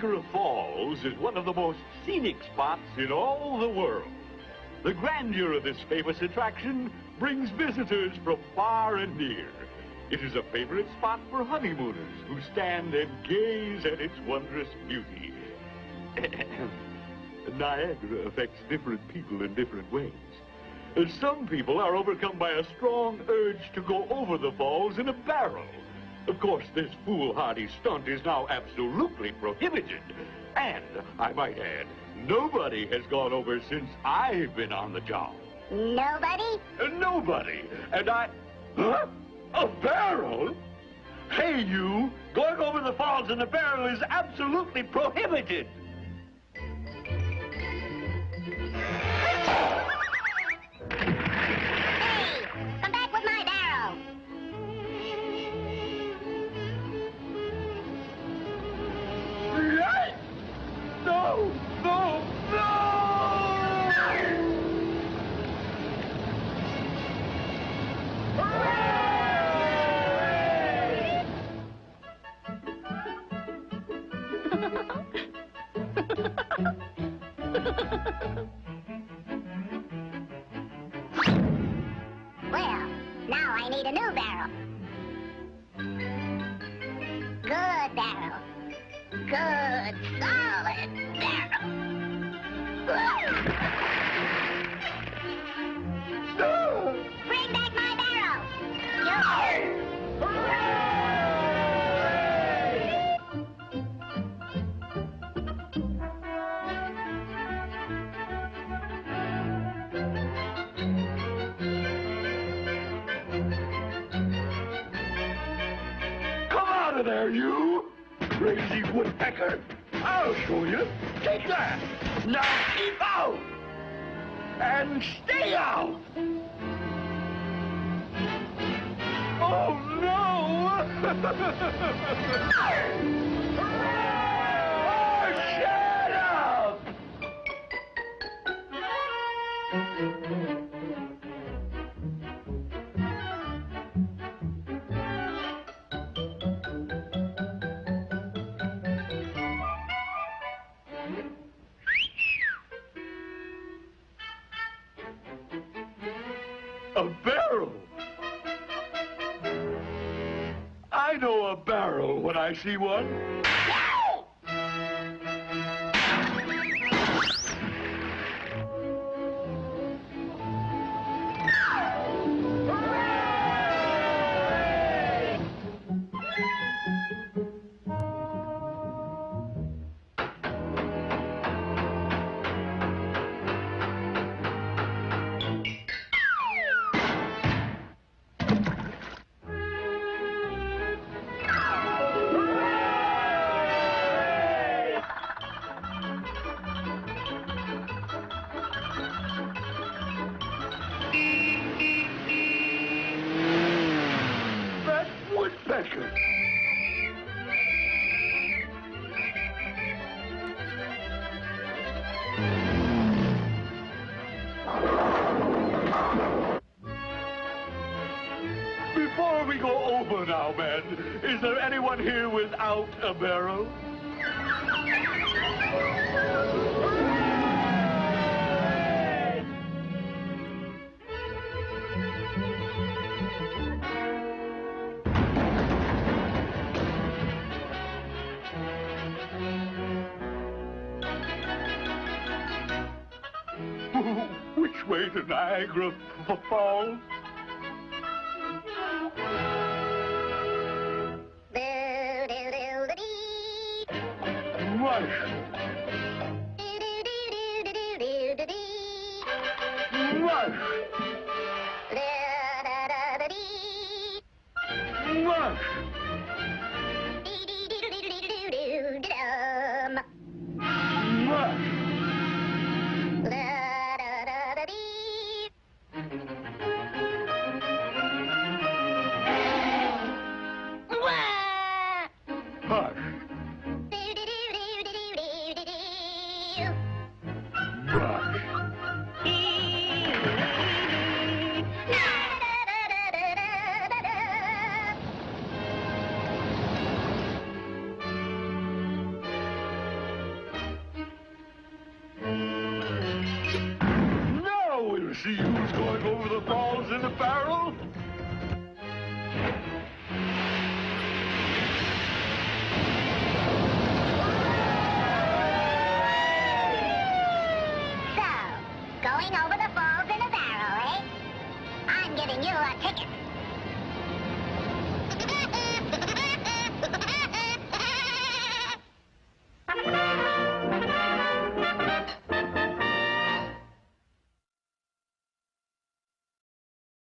Niagara Falls is one of the most scenic spots in all the world. The grandeur of this famous attraction brings visitors from far and near. It is a favorite spot for honeymooners who stand and gaze at its wondrous beauty. Niagara affects different people in different ways. Some people are overcome by a strong urge to go over the falls in a barrel. Of course, this foolhardy stunt is now absolutely prohibited. And, I might add, nobody has gone over since I've been on the job. Nobody? Nobody. And Huh? A barrel? Hey, you! Going over the falls in a barrel is absolutely prohibited! Hey! Come back with my barrel! Yes! No! No! No! Well, now I need a new barrel. Good barrel. Good, solid barrel. Bring back my barrel! Come out of there, you! Crazy woodpecker! I'll show you! Take that! Now keep out! And stay out! Oh, no! Oh, shut up! A barrel! I know a barrel when I see one. That woodpecker! Before we go over now, men, is there anyone here without a barrel? Which way to Niagara Falls? Mush! Mush! Mush! Mush! Hush! Brush! you a ticket.